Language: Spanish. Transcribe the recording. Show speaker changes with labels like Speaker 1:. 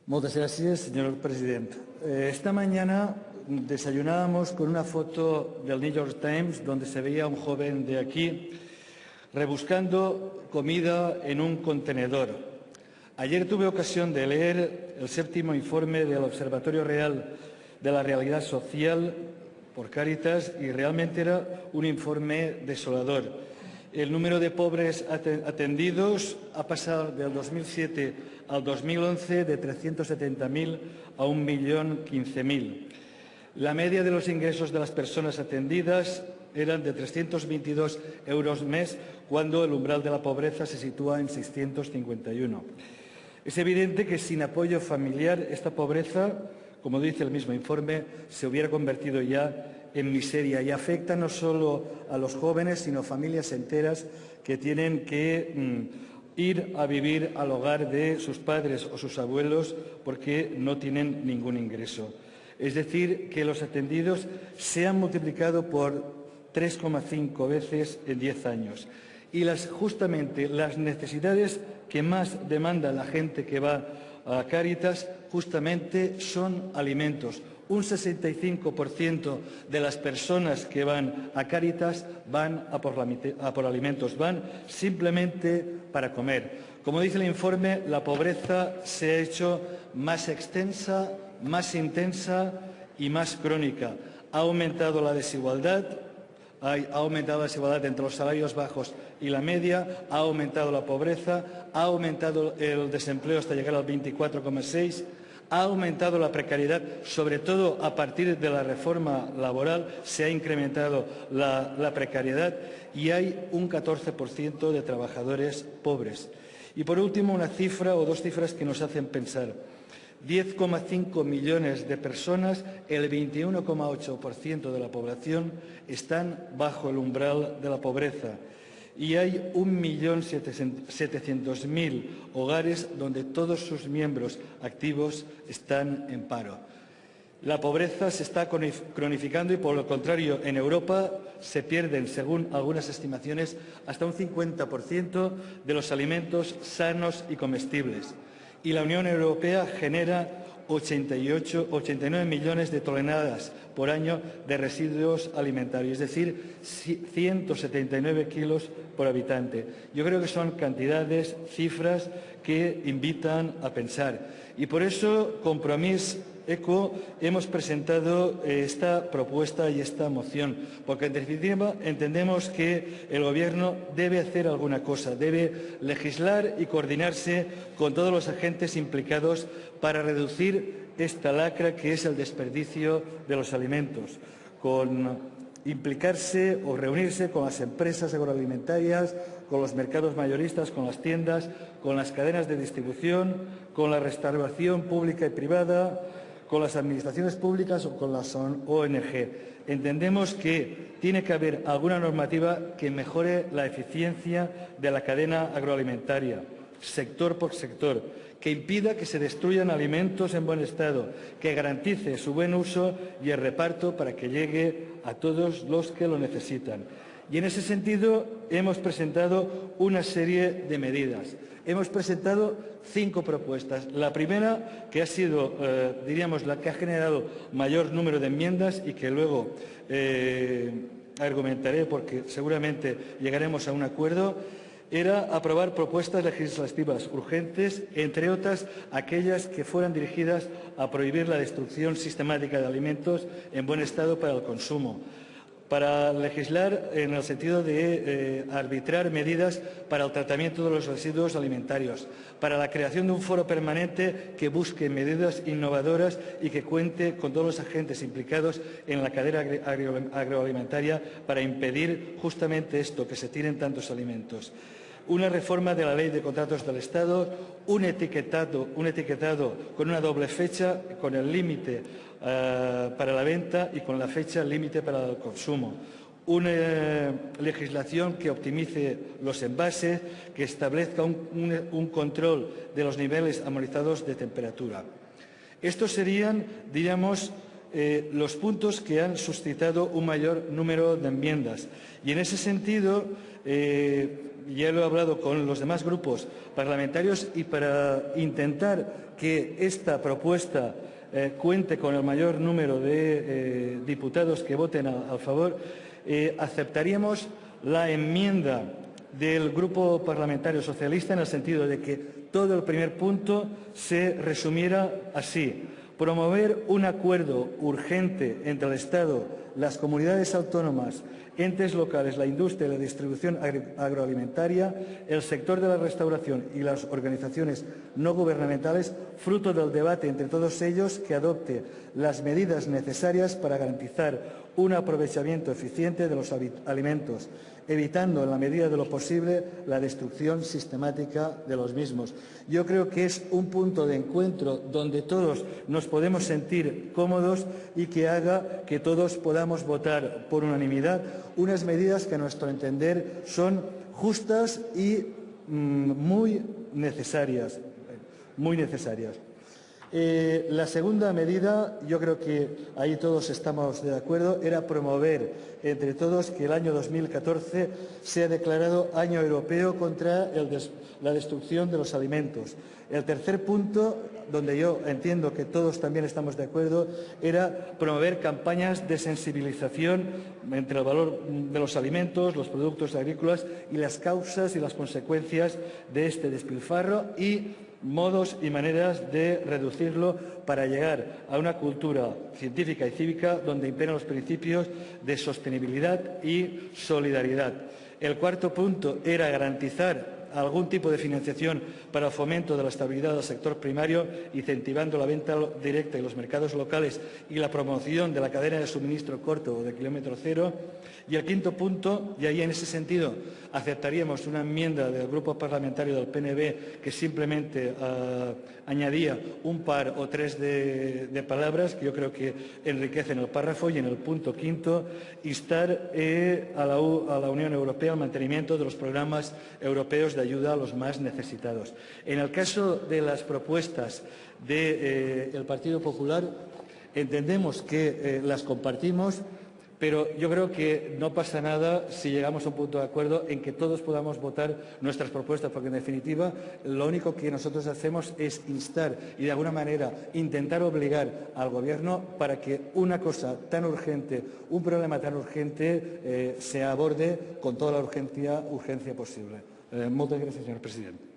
Speaker 1: Muchas gracias, señor presidente. Esta mañana desayunábamos con una foto del New York Times donde se veía a un joven de aquí rebuscando comida en un contenedor. Ayer tuve ocasión de leer el 7º informe del Observatorio Real de la Realidad Social por Cáritas y realmente era un informe desolador. El número de pobres atendidos ha pasado del 2007 al 2011 de 370.000 a 1.015.000. La media de los ingresos de las personas atendidas eran de 322 euros mes, cuando el umbral de la pobreza se sitúa en 651. Es evidente que sin apoyo familiar esta pobreza, como dice el mismo informe, se hubiera convertido ya en miseria y afecta no solo a los jóvenes, sino a familias enteras que tienen que ir a vivir al hogar de sus padres o sus abuelos porque no tienen ningún ingreso. Es decir, que los atendidos se han multiplicado por 3,5 veces en 10 años. Y justamente las necesidades que más demanda la gente que va a Cáritas justamente son alimentos. Un 65% de las personas que van a Cáritas van a por alimentos, van simplemente para comer. Como dice el informe, la pobreza se ha hecho más extensa, más intensa y más crónica. Ha aumentado la desigualdad, entre los salarios bajos y la media, ha aumentado la pobreza, ha aumentado el desempleo hasta llegar al 24,6%, ha aumentado la precariedad, sobre todo a partir de la reforma laboral se ha incrementado la precariedad y hay un 14% de trabajadores pobres. Y por último, una cifra o dos cifras que nos hacen pensar. 10,5 millones de personas, el 21,8% de la población, están bajo el umbral de la pobreza. Y hay 1.700.000 hogares donde todos sus miembros activos están en paro. La pobreza se está cronificando y, por lo contrario, en Europa se pierden, según algunas estimaciones, hasta un 50% de los alimentos sanos y comestibles. Y la Unión Europea genera 89 millones de toneladas por año de residuos alimentarios, es decir, 179 kilos por habitante. Yo creo que son cantidades, cifras que invitan a pensar. Y por eso, Compromís ECO, hemos presentado esta propuesta y esta moción, porque en definitiva entendemos que el Gobierno debe hacer alguna cosa, debe legislar y coordinarse con todos los agentes implicados para reducir esta lacra que es el desperdicio de los alimentos, con implicarse o reunirse con las empresas agroalimentarias, con los mercados mayoristas, con las tiendas, con las cadenas de distribución, con la restauración pública y privada, con las administraciones públicas o con las ONG. Entendemos que tiene que haber alguna normativa que mejore la eficiencia de la cadena agroalimentaria, sector por sector, que impida que se destruyan alimentos en buen estado, que garantice su buen uso y el reparto para que llegue a todos los que lo necesitan. Y en ese sentido hemos presentado una serie de medidas. Hemos presentado 5 propuestas. La primera, que ha sido, diríamos, la que ha generado mayor número de enmiendas y que luego argumentaré porque seguramente llegaremos a un acuerdo, era aprobar propuestas legislativas urgentes, entre otras aquellas que fueran dirigidas a prohibir la destrucción sistemática de alimentos en buen estado para el consumo, para legislar en el sentido de arbitrar medidas para el tratamiento de los residuos alimentarios, para la creación de un foro permanente que busque medidas innovadoras y que cuente con todos los agentes implicados en la cadena agroalimentaria para impedir justamente esto, que se tiren tantos alimentos. Una reforma de la Ley de Contratos del Estado, un etiquetado con una doble fecha, con el límite para la venta y con la fecha límite para el consumo. Una legislación que optimice los envases, que establezca un control de los niveles armonizados de temperatura. Estos serían, diríamos, los puntos que han suscitado un mayor número de enmiendas. Y en ese sentido, ya lo he hablado con los demás grupos parlamentarios y para intentar que esta propuesta cuente con el mayor número de diputados que voten a favor, aceptaríamos la enmienda del Grupo Parlamentario Socialista en el sentido de que todo el primer punto se resumiera así: promover un acuerdo urgente entre el Estado, las comunidades autónomas, entes locales, la industria y la distribución agroalimentaria, el sector de la restauración y las organizaciones no gubernamentales, fruto del debate entre todos ellos, que adopte las medidas necesarias para garantizar un aprovechamiento eficiente de los alimentos, evitando en la medida de lo posible la destrucción sistemática de los mismos. Yo creo que es un punto de encuentro donde todos nos podemos sentir cómodos y que haga que todos podamos votar por unanimidad unas medidas que, a nuestro entender, son justas y muy necesarias. La segunda medida, yo creo que ahí todos estamos de acuerdo, era promover entre todos que el año 2014 sea declarado Año Europeo contra la destrucción de los alimentos. El tercer punto, donde yo entiendo que todos también estamos de acuerdo, era promover campañas de sensibilización entre el valor de los alimentos, los productos agrícolas y las causas y las consecuencias de este despilfarro y modos y maneras de reducirlo para llegar a una cultura científica y cívica donde imperan los principios de sostenibilidad y solidaridad. El cuarto punto era garantizar algún tipo de financiación para el fomento de la estabilidad del sector primario, incentivando la venta directa y los mercados locales y la promoción de la cadena de suministro corto o de kilómetro cero. Y el quinto punto, y ahí en ese sentido aceptaríamos una enmienda del Grupo Parlamentario del PNV que simplemente añadía un par o tres de palabras que yo creo que enriquecen el párrafo, y en el punto quinto instar a la Unión Europea al mantenimiento de los programas europeos de ayuda a los más necesitados. En el caso de las propuestas del Partido Popular, entendemos que las compartimos, pero yo creo que no pasa nada si llegamos a un punto de acuerdo en que todos podamos votar nuestras propuestas, porque en definitiva lo único que nosotros hacemos es instar y de alguna manera intentar obligar al Gobierno para que una cosa tan urgente, un problema tan urgente, se aborde con toda la urgencia posible. Moltes gràcies, senyor president.